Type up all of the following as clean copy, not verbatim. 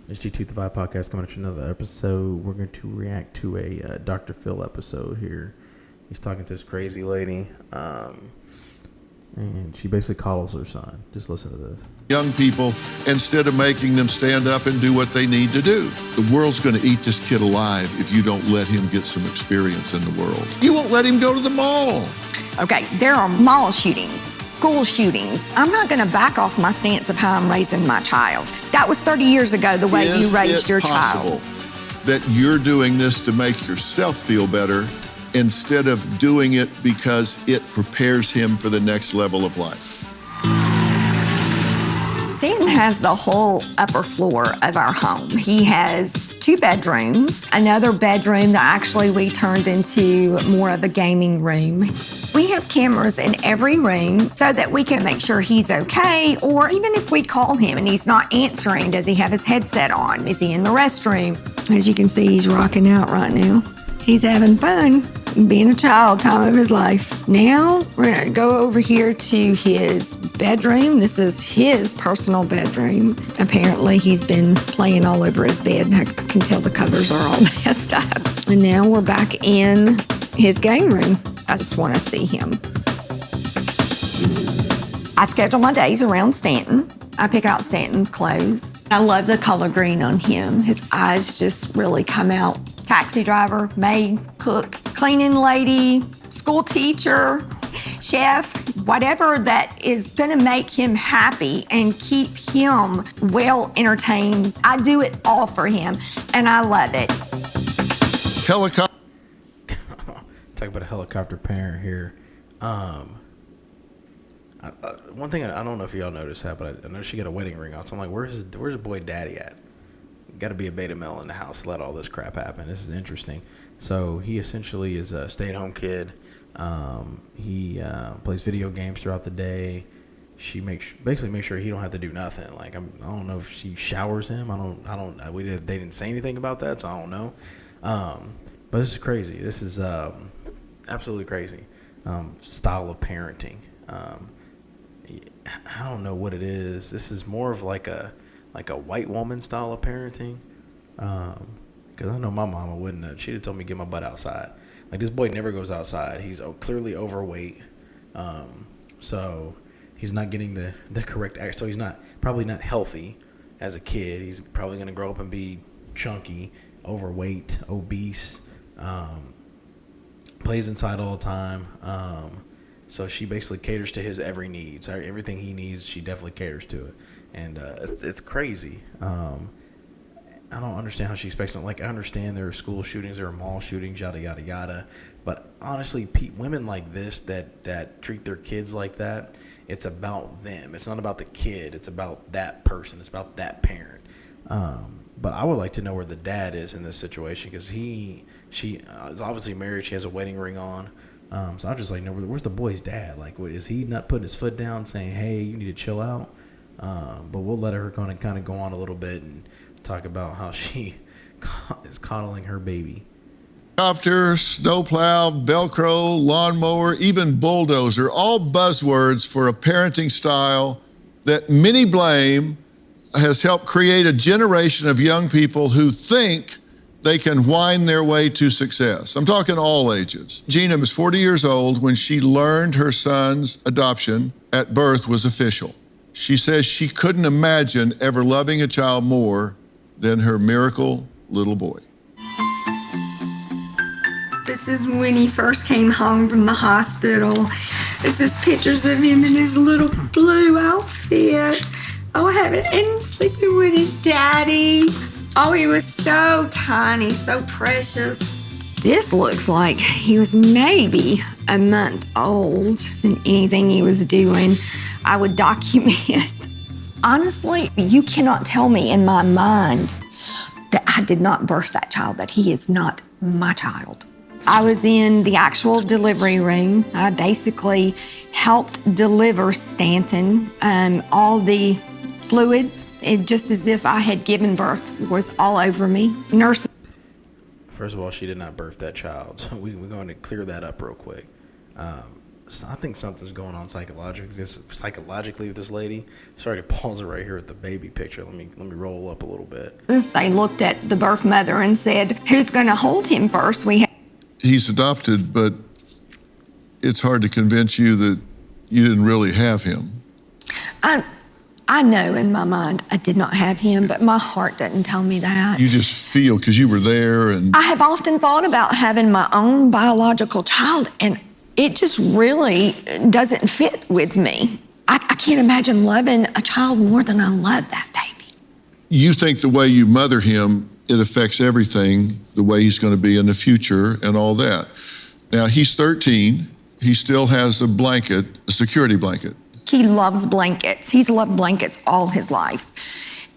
It's G2 The Vibe Podcast coming at you another episode. We're going to react to a Dr. Phil episode here. He's talking to this crazy lady, and she basically coddles her son. Just listen to this. Young people, instead of making them stand up and do what they need to do. The world's going to eat this kid alive if you don't let him get some experience in the world. You won't let him go to the mall. Okay, there are mall shootings, school shootings. I'm not going to back off my stance of how I'm raising my child. That was 30 years ago, the way you raised your child. That you're doing this to make yourself feel better instead of doing it because it prepares him for the next level of life? Stanton has the whole upper floor of our home. He has 2 bedrooms, another bedroom that actually we turned into more of a gaming room. We have cameras in every room so that we can make sure he's okay, or even if we call him and he's not answering, does he have his headset on? Is he in the restroom? As you can see, he's rocking out right now. He's having fun, being a child, time of his life. Now, we're gonna go over here to his bedroom. This is his personal bedroom. Apparently, he's been playing all over his bed. I can tell the covers are all messed up. And now we're back in his game room. I just wanna see him. I schedule my days around Stanton. I pick out Stanton's clothes. I love the color green on him. His eyes just really come out. Taxi driver, maid, cook, cleaning lady, school teacher, chef, whatever that is gonna make him happy and keep him well entertained. I do it all for him, and I love it. Helicopter. Talk about a helicopter parent here. One thing I don't know if y'all noticed that, but I know she got a wedding ring on. So I'm like, where's boy daddy at? Got to be a beta male in the house to let all this crap happen. This is interesting. So he essentially is a stay-at-home kid. He plays video games throughout the day. She basically makes sure he don't have to do nothing. Like I don't know if she showers him. They didn't say anything about that, so I don't know. But this is crazy. This is absolutely crazy style of parenting. I don't know what it is. This is more of like a white woman style of parenting. Because I know my mama wouldn't have. She'd have told me to get my butt outside. Like, this boy never goes outside. He's clearly overweight. So he's not getting the correct act. So he's probably not healthy as a kid. He's probably going to grow up and be chunky, overweight, obese, plays inside all the time. So she basically caters to his every need. So everything he needs, she definitely caters to it. And it's crazy. I don't understand how she expects it. Like, I understand there are school shootings, there are mall shootings, yada, yada, yada. But honestly, women like this that treat their kids like that, it's about them. It's not about the kid. It's about that person. It's about that parent. But I would like to know where the dad is in this situation, because she is obviously married. She has a wedding ring on. So I just like know where's the boy's dad? Like, is he not putting his foot down, saying, "Hey, you need to chill out"? But we'll let her kind of go on a little bit and talk about how she is coddling her baby. Helicopter, snowplow, Velcro, lawnmower, even bulldozer, all buzzwords for a parenting style that many blame has helped create a generation of young people who think they can whine their way to success. I'm talking all ages. Gina was 40 years old when she learned her son's adoption at birth was official. She says she couldn't imagine ever loving a child more than her miracle little boy. This is when he first came home from the hospital. This is pictures of him in his little blue outfit. Oh, having and sleeping with his daddy. Oh, he was so tiny, so precious. This looks like he was maybe a month old. And anything he was doing, I would document. Honestly, you cannot tell me in my mind that I did not birth that child, that he is not my child. I was in the actual delivery room. I basically helped deliver Stanton. All the fluids, just as if I had given birth, was all over me. Nurse. First of all, she did not birth that child, so we're going to clear that up real quick. I think something's going on psychologically with this lady. Sorry to pause it right here with the baby picture. Let me roll up a little bit. They looked at the birth mother and said, "Who's going to hold him first?" He's adopted, but it's hard to convince you that you didn't really have him. I know in my mind I did not have him, but my heart doesn't tell me that. You just feel because you were there. And I have often thought about having my own biological child, and it just really doesn't fit with me. I can't imagine loving a child more than I love that baby. You think the way you mother him, it affects everything, the way he's going to be in the future and all that. Now, he's 13. He still has a blanket, a security blanket. He loves blankets. He's loved blankets all his life.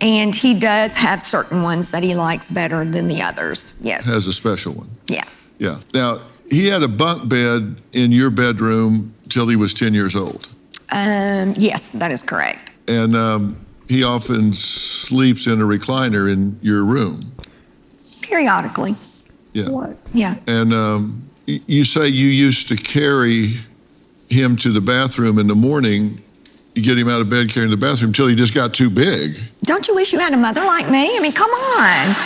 And he does have certain ones that he likes better than the others. Yes. Has a special one. Yeah. Yeah. Now, he had a bunk bed in your bedroom till he was 10 years old. Yes, that is correct. And he often sleeps in a recliner in your room. Periodically. Yeah. What? Yeah. And you say you used to carry him to the bathroom in the morning. You get him out of bed, carry him to the bathroom until he just got too big. Don't you wish you had a mother like me? I mean, come on.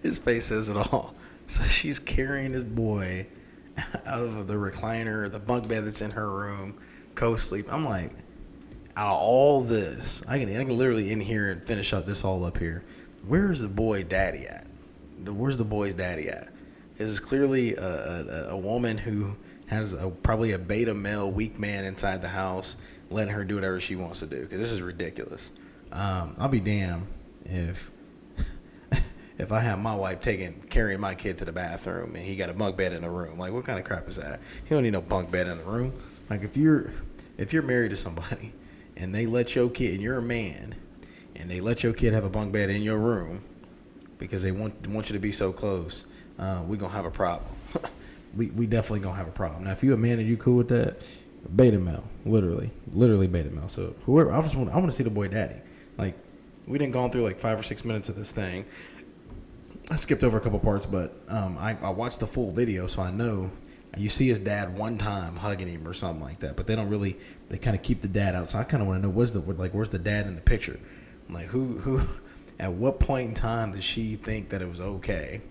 His face says it all. So she's carrying this boy out of the recliner, the bunk bed that's in her room, co-sleep. I'm like, out of all this, I can literally in here and finish up this all up here. Where's the boy daddy at? Where's the boy's daddy at? This is clearly a woman who has probably a beta male weak man inside the house, letting her do whatever she wants to do, because this is ridiculous. I'll be damned if I have my wife carrying my kid to the bathroom and he got a bunk bed in the room. Like, what kind of crap is that? He don't need no bunk bed in the room. Like, if you're married to somebody and they let your kid, and you're a man, and they let your kid have a bunk bed in your room because they want you to be so close, we're gonna have a problem. We definitely gonna have a problem. Now, if you a man and you cool with that, beta male, literally beta male. So whoever, I want to see the boy daddy. Like, we didn't go through like 5 or 6 minutes of this thing. I skipped over a couple parts, but I watched the full video, so I know you see his dad one time hugging him or something like that. But they don't really. They kind of keep the dad out. So I kind of want to know where's the dad in the picture? Like, who at what point in time did she think that it was okay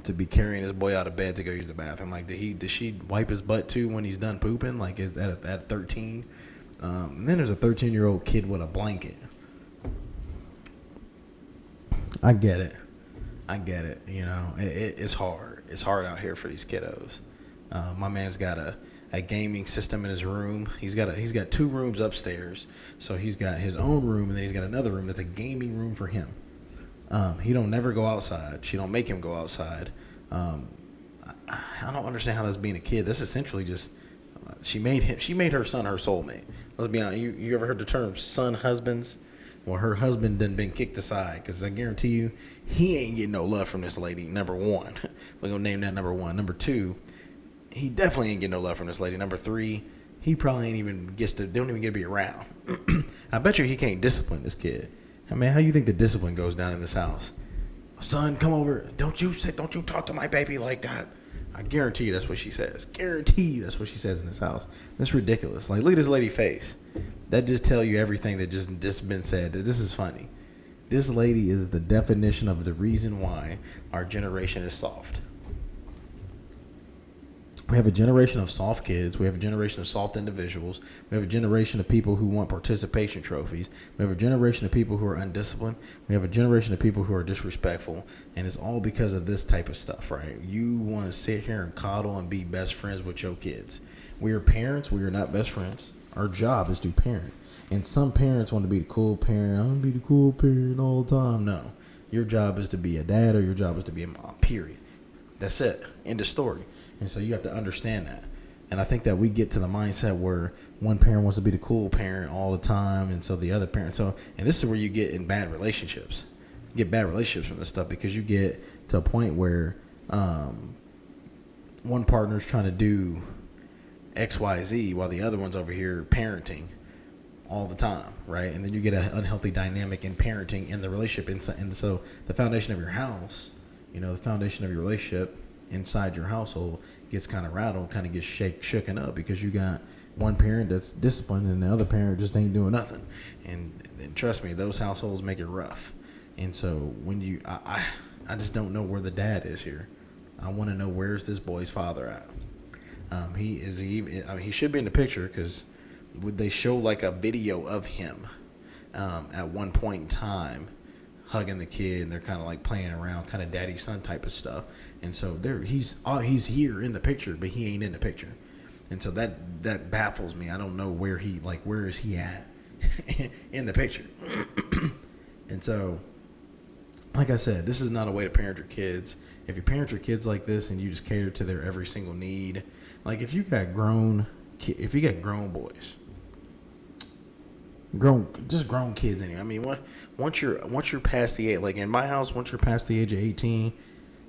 to be carrying his boy out of bed to go use the bathroom? Like, did she wipe his butt too when he's done pooping? Like, is that at 13? And then there's a 13-year-old kid with a blanket. I get it. You know, it's hard. It's hard out here for these kiddos. My man's got a gaming system in his room. He's got 2 rooms upstairs. So he's got his own room, and then he's got another room that's a gaming room for him. He don't never go outside. She don't make him go outside. I don't understand how that's being a kid. That's essentially just she made her son her soulmate. Let's be honest. You ever heard the term son husbands? Well, her husband done been kicked aside, because I guarantee you he ain't getting no love from this lady. Number 1, we're gonna name that number 1. Number 2, he definitely ain't getting no love from this lady. Number 3, he probably ain't even don't even get to be around. I bet you he can't discipline this kid. I mean, how you think the discipline goes down in this house? Son, come over. Don't you talk to my baby like that. I guarantee you that's what she says. Guarantee that's what she says in this house. That's ridiculous. Like, look at this lady's face. That just tell you everything that just been said. This is funny. This lady is the definition of the reason why our generation is soft. We have a generation of soft kids. We have a generation of soft individuals. We have a generation of people who want participation trophies. We have a generation of people who are undisciplined. We have a generation of people who are disrespectful. And it's all because of this type of stuff, right? You want to sit here and coddle and be best friends with your kids. We are parents. We are not best friends. Our job is to parent. And some parents want to be the cool parent. I'm going to be the cool parent all the time. No. Your job is to be a dad, or your job is to be a mom, period. That's it. End of story. And so you have to understand that. And I think that we get to the mindset where one parent wants to be the cool parent all the time, and so the other parent. And this is where you get in bad relationships. You get bad relationships from this stuff, because you get to a point where one partner's trying to do X, Y, Z while the other one's over here parenting all the time, right? And then you get an unhealthy dynamic in parenting in the relationship. And so the foundation of your house, the foundation of your relationship inside your household gets kind of rattled, kind of gets shooken up because you got one parent that's disciplined and the other parent just ain't doing nothing. And trust me, those households make it rough. And so when I just don't know where the dad is here. I want to know, where's this boy's father at? He should be in the picture, because would they show like a video of him at one point in time hugging the kid, and they're kind of like playing around, kind of daddy son type of stuff. And so he's here in the picture, but he ain't in the picture. And so that baffles me. I don't know where is he at in the picture. And so, like I said, this is not a way to parent your kids. If you parent your kids like this and you just cater to their every single need, like if you got grown boys, grown kids anyway. I mean, once you're past the age, like in my house, once you're past the age of 18,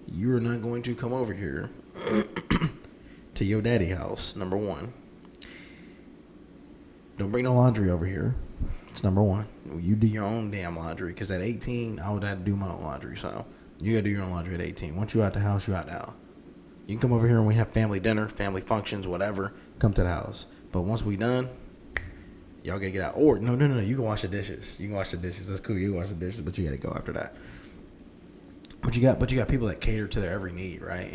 you're not going to come over here to your daddy house. Number one, don't bring no laundry over here. It's number one. You do your own damn laundry, because at 18, I would have to do my own laundry. So you got to do your own laundry at 18. Once you out the house, you out the house. You can come over here and we have family dinner, family functions, whatever. Come to the house. But once we done, y'all gotta get out. Or no. You can wash the dishes. That's cool. You can wash the dishes, but you gotta go after that. But you got people that cater to their every need, right?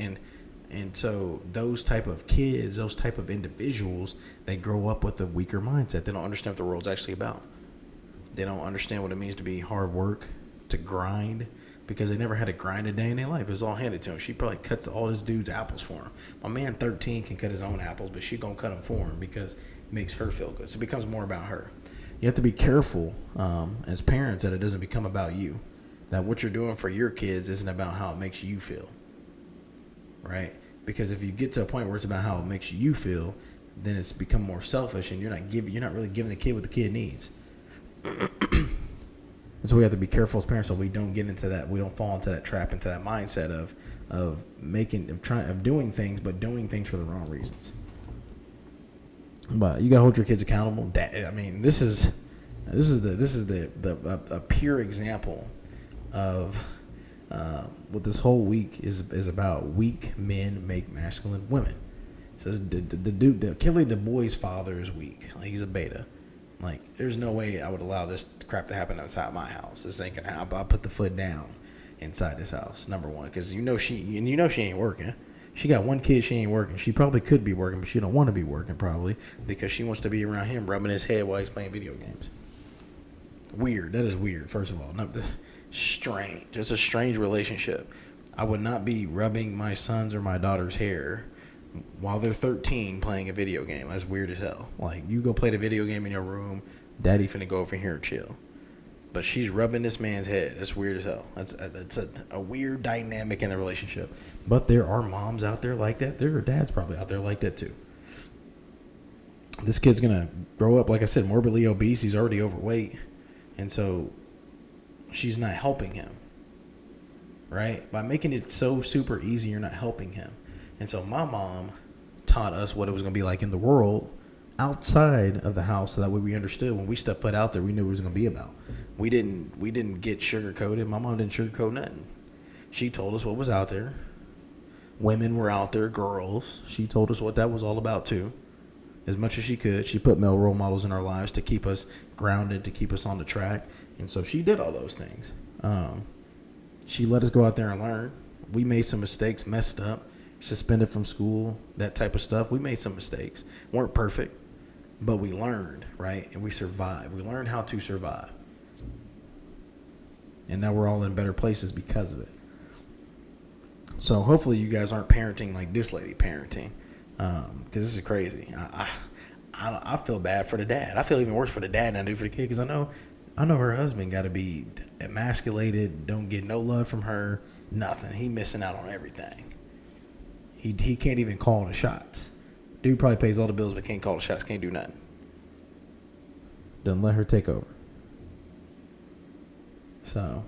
And so those type of kids, those type of individuals, they grow up with a weaker mindset. They don't understand what the world's actually about. They don't understand what it means to be hard work, to grind, because they never had to grind a day in their life. It was all handed to them. She probably cuts all this dude's apples for him. My man 13 can cut his own apples, but she gonna cut them for him because it makes her feel good. So it becomes more about her. You have to be careful as parents that it doesn't become about you. That what you're doing for your kids isn't about how it makes you feel, right? Because if you get to a point where it's about how it makes you feel, then it's become more selfish, and you're not really giving the kid what the kid needs. And so we have to be careful as parents so we don't get into that. We don't fall into that trap, into that mindset of doing things, but doing things for the wrong reasons. But you gotta hold your kids accountable. I mean, this is a pure example of what this whole week is about. Weak men make masculine women. It says Kelly the boy's father is weak. Like, he's a beta. Like, there's no way I would allow this crap to happen outside my house. This ain't gonna happen. I'll put the foot down inside this house. Number one, because she ain't working. She got one kid, she ain't working. She probably could be working, but she don't want to be working probably because she wants to be around him rubbing his head while he's playing video games. Weird. That is weird. First of all, strange. It's a strange relationship. I would not be rubbing my son's or my daughter's hair while they're 13 playing a video game. That's weird as hell. Like, you go play the video game in your room, daddy finna go over here and chill. But she's rubbing this man's head. That's weird as hell. That's a weird dynamic in the relationship. But there are moms out there like that. There are dads probably out there like that too. This kid's gonna grow up, like I said, morbidly obese. He's already overweight. And so she's not helping him. Right? By making it so super easy, you're not helping him. And so my mom taught us what it was going to be like in the world outside of the house, so that way we understood when we stepped foot out there, we knew what it was going to be about. We didn't get sugar-coated. My mom didn't sugarcoat nothing. She told us what was out there. Women were out there, girls. She told us what that was all about too, as much as she could. She put male role models in our lives to keep us grounded, to keep us on the track. And so she did all those things. She let us go out there and learn. We made some mistakes, messed up. Suspended from school, that type of stuff. We made some mistakes. Weren't perfect, but we learned, right? And we survived. We learned how to survive. And now we're all in better places because of it. So hopefully you guys aren't parenting like this lady parenting, because this is crazy. I feel bad for the dad. I feel even worse for the dad than I do for the kid, because I know her husband got to be emasculated, don't get no love from her, nothing. He missing out on everything. He can't even call the shots. Dude probably pays all the bills but can't call the shots, can't do nothing. Doesn't let her take over. So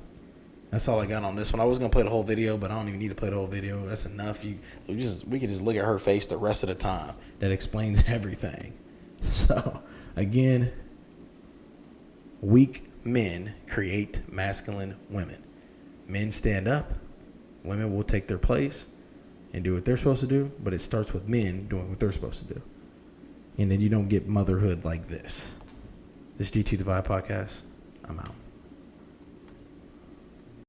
that's all I got on this one. I was gonna play the whole video, but I don't even need to play the whole video. That's enough. We can just look at her face the rest of the time. That explains everything. So again, weak men create masculine women. Men stand up, women will take their place. and do what they're supposed to do, but it starts with men doing what they're supposed to do. And then you don't get motherhood like this. This GT Divide podcast, I'm out.